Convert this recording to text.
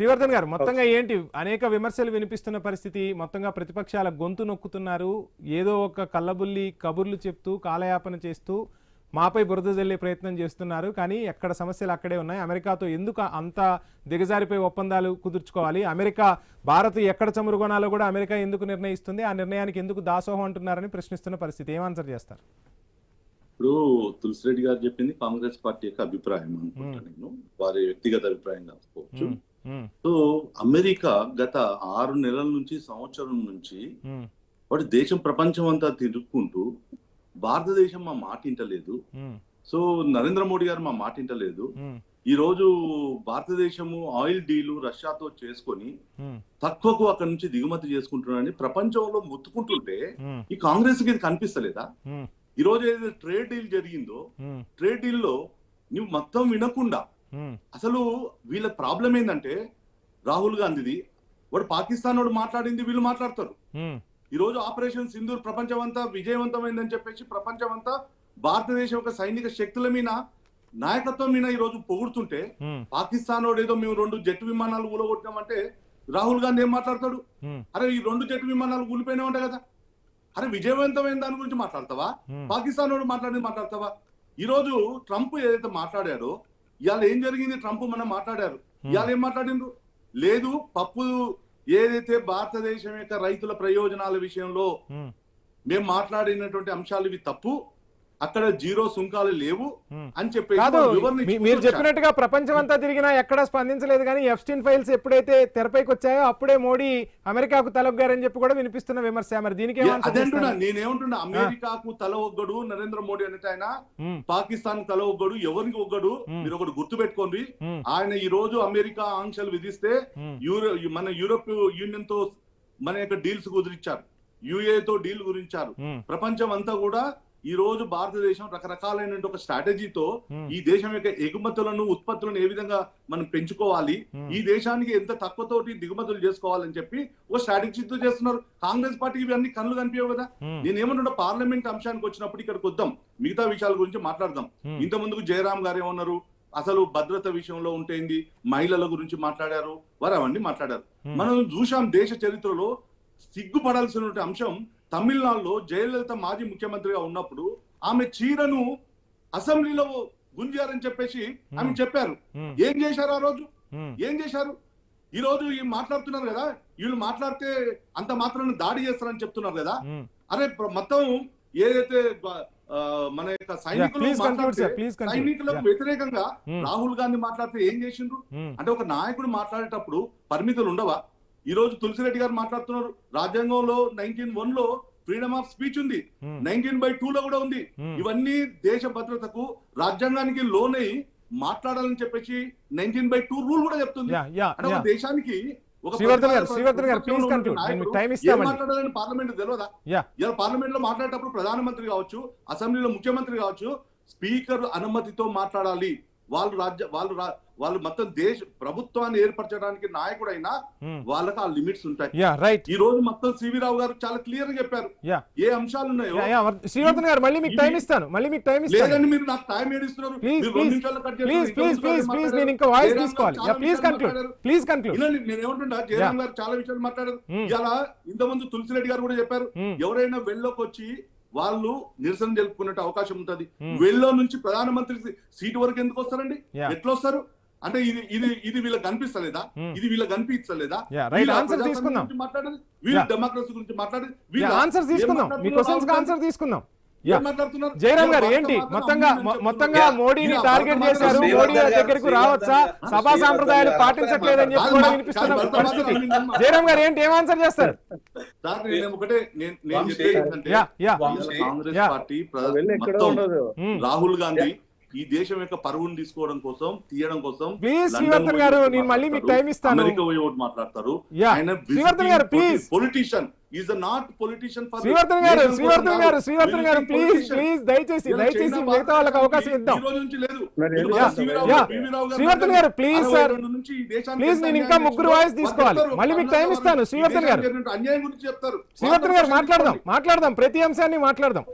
శ్రీవర్ధన్ గారు మొత్తంగా ఏంటి అనేక విమర్శలు వినిపిస్తున్న పరిస్థితి, మొత్తంగా ప్రతిపక్షాల గొంతు నొక్కుతున్నారు, ఏదో ఒక కల్లబుల్లి కబుర్లు చెప్తూ కాలయాపన చేస్తూ మాపై బురద జల్లే ప్రయత్నం చేస్తున్నారు. కానీ ఎక్కడ సమస్యలు అక్కడే ఉన్నాయి. అమెరికాతో ఎందుకు అంత దిగజారిపోయి ఒప్పందాలు కుదుర్చుకోవాలి, అమెరికా భారత్ ఎక్కడ చమురుగొనాలో కూడా అమెరికా ఎందుకు నిర్ణయిస్తుంది, ఆ నిర్ణయానికి ఎందుకు దాసోహం అంటున్నారని ప్రశ్నిస్తున్న పరిస్థితి. ఏం ఆన్సర్ చేస్తారు? ఇప్పుడు తులసిరెడ్డి గారు చెప్పింది కాంగ్రెస్ పార్టీ యొక్క అభిప్రాయం అనుకుంటా, నేను వారి వ్యక్తిగత అభిప్రాయం కాకపోవచ్చు. సో అమెరికా గత 6 నెలల నుంచి సంవత్సరం నుంచి వాడు దేశం ప్రపంచం అంతా తిరుగుకుంటూ భారతదేశం మా మాట ఇంటలేదు, సో నరేంద్ర మోడీ గారు మా మాట ఇంటలేదు, ఈ రోజు భారతదేశము ఆయిల్ డీలు రష్యాతో చేసుకొని తక్కువకు అక్కడి నుంచి దిగుమతి చేసుకుంటున్నారని ప్రపంచంలో మొత్తుకుంటుంటే ఈ కాంగ్రెస్ కి ఇది కనిపిస్తలేదా? ఈ రోజు ఏదైతే ట్రేడ్ డీల్ జరిగిందో ట్రేడ్ డీల్ లో నువ్వు మొత్తం వినకుండా అసలు వీళ్ళ ప్రాబ్లం ఏంటంటే రాహుల్ గాంధీది వాడు పాకిస్తాన్ వాడు మాట్లాడింది వీళ్ళు మాట్లాడతారు. ఈ రోజు ఆపరేషన్ సింధూర్ ప్రపంచం అంతా విజయవంతమైందని చెప్పేసి ప్రపంచం అంతా భారతదేశం యొక్క సైనిక శక్తుల మీద నాయకత్వం మీద ఈ రోజు పొగుడుతుంటే పాకిస్తాన్ వాడు ఏదో మేము 2 జెట్ విమానాలు ఊలగొట్టినామంటే రాహుల్ గాంధీ ఏం మాట్లాడతాడు? అరే ఈ 2 జెట్ విమానాలు ఊలిపోయినా ఉంటాయి కదా, అరే విజయవంతమైన దాని గురించి మాట్లాడతావా? పాకిస్తాన్ వాడు మాట్లాడతావా? ఈ రోజు ట్రంప్ ఏదైతే మాట్లాడారో ఇవాళ ఏం జరిగింది? ట్రంప్ మనం మాట్లాడారు, ఇవాళ ఏం మాట్లాడిండ్రు? లేదు పప్పు ఏదైతే భారతదేశం యొక్క రైతుల ప్రయోజనాల విషయంలో మేము మాట్లాడినటువంటి అంశాలు ఇవి తప్పు, అక్కడ జీరో సుంకాలు లేవు అని చెప్పి మీరు చెప్పినట్టుగా ప్రపంచం అంతా తిరిగినా ఎక్కడా స్పందించలేదు. కానీ ఎఫ్స్టీన్ ఫైల్స్ ఎప్పుడైతే తెరపైకి వచ్చాయో అప్పుడే మోడీ అమెరికాకు తల ఒగ్గారని చెప్పి కూడా వినిపిస్తున్న విమర్శ. మరి దీనికి అదేంటున్నా, నేనేమంటున్నా, అమెరికాకు తల ఒగ్గడు నరేంద్ర మోడీ అంటే ఆయన పాకిస్తాన్ తల ఒగ్గడు, ఎవరికి ఒగ్గడు? మీరు ఒకటి గుర్తు పెట్టుకోండి, ఆయన ఈ రోజు అమెరికా ఆంక్షలు విధిస్తే మన యూరోప్ యూనియన్ తో మన యొక్క డీల్స్ కుదిరించారు, యుఏతో డీల్ గురించారు. ప్రపంచం అంతా కూడా ఈ రోజు భారతదేశం రకరకాలైన ఒక స్ట్రాటజీతో ఈ దేశం యొక్క ఎగుమతులను ఉత్పత్తులను ఏ విధంగా మనం పెంచుకోవాలి, ఈ దేశానికి ఎంత తక్కువతోటి దిగుమతులు చేసుకోవాలని చెప్పి ఒక స్ట్రాటజీతో చేస్తున్నారు. కాంగ్రెస్ పార్టీకి ఇవన్నీ కళ్ళు కనిపించవు కదా. నేనేమంటున్నా, పార్లమెంట్ అంశానికి వచ్చినప్పుడు ఇక్కడికి వద్దాం, మిగతా విషయాల గురించి మాట్లాడదాం. ఇంత ముందుకు జయరాం గారు ఏమన్నారు, అసలు భద్రత విషయంలో ఉంటేంది, మహిళల గురించి మాట్లాడారు, వారు అవన్నీ మాట్లాడారు. మనం చూసాం దేశ చరిత్రలో సిగ్గుపడాల్సిన అంశం, తమిళనాడులో జయలలిత మాజీ ముఖ్యమంత్రిగా ఉన్నప్పుడు ఆమె చీరను అసెంబ్లీలో గుంజారని చెప్పేసి ఆమె చెప్పారు. ఏం చేశారు ఆ రోజు? ఏం చేశారు? ఈ రోజు మాట్లాడుతున్నారు కదా, వీళ్ళు మాట్లాడితే అంత మాత్రాన్ని దాడి చేస్తారని చెప్తున్నారు కదా. అరే మొత్తం ఏదైతే మన యొక్క సైనికులకు వ్యతిరేకంగా రాహుల్ గాంధీ మాట్లాడితే ఏం చేసిండ్రు అంటే, ఒక నాయకుడు మాట్లాడేటప్పుడు పరిమితులు ఉండవా? ఈ రోజు తులసిరెడ్డి గారు మాట్లాడుతున్నారు, రాజ్యాంగంలో 1901 లో ఫ్రీడమ్ ఆఫ్ స్పీచ్ ఉంది, 19/2 లో కూడా ఉంది. ఇవన్నీ దేశ భద్రతకు రాజ్యాంగానికి లోనై మాట్లాడాలని చెప్పేసి 19/2 రూల్ కూడా చెప్తుంది. అంటే దేశానికి మాట్లాడాలని పార్లమెంట్ తెలియదా? ఇలా పార్లమెంట్ లో మాట్లాడేటప్పుడు ప్రధానమంత్రి కావచ్చు, అసెంబ్లీలో ముఖ్యమంత్రి కావచ్చు, స్పీకర్ అనుమతితో మాట్లాడాలి. వాళ్ళు మొత్తం దేశ ప్రభుత్వాన్ని ఏర్పరచడానికి నాయకుడైనా వాళ్ళకి ఆ లిమిట్స్ ఉంటాయి. ఈ రోజు మొత్తం సివి రావు గారు చాలా క్లియర్ గా చెప్పారు ఏ అంశాలు ఉన్నాయో. శ్రీవర్ధన్ గారు మళ్ళీ మీకు టైం ఇస్తాను. లేదండి, మీరు నాకు టైం ఏడిస్తున్నారు. నేనేమంటున్నా, జయరాం గారు చాలా విషయాలు మాట్లాడారు. ఇలా ఇంతకుముందు తులసిరెడ్డి గారు కూడా చెప్పారు, ఎవరైనా వెళ్ళలోకి వచ్చి వాళ్ళు నిరసన జరుపుకునే అవకాశం ఉంటుంది. వెళ్ళో నుంచి ప్రధానమంత్రి సీటు వరకు ఎందుకు వస్తారండి? ఎట్లా వస్తారు? అంటే ఇది వీళ్ళకి కనిపిస్తలేదా? ఇది వీళ్ళకి కనిపించలేదా? మాట్లాడేది వీళ్ళు డెమోక్రసీ గురించి మాట్లాడేది జయరాం గారు ఏంటి మొత్తంగా మోడీని టార్గెట్ చేశారు, మోడీ దగ్గరకు రావచ్చా, సభా సాంప్రదాయాలు పాటించట్లేదని చెప్పి కూడా వినిపిస్తున్న పరిస్థితి. జయరాం గారు ఏంటి, ఏం ఆన్సర్ చేస్తారు? కాంగ్రెస్ పార్టీ రాహుల్ గాంధీ ఈ దేశం యొక్క పరువును తీసుకోవడం కోసం, తీయడం కోసం అమెరికా పోయి ఓటు మాట్లాడతారు. ఆయన పొలిటీషియన్ ఈజ్ నాట్ పొలిటీషియన్. దయచేసి మిగతా వాళ్ళకి అవకాశం ఇద్దాం. ప్లీజ్ నేను ఇంకా 3 వాయిస్ తీసుకోవాలి, మళ్ళీ మీకు టైం ఇస్తాను. శ్రీవర్ధన్ గారు అన్యాయం గురించి చెప్తారు. శ్రీవర్ధన్ గారు మాట్లాడదాం, ప్రతి అంశాన్ని మాట్లాడదాం.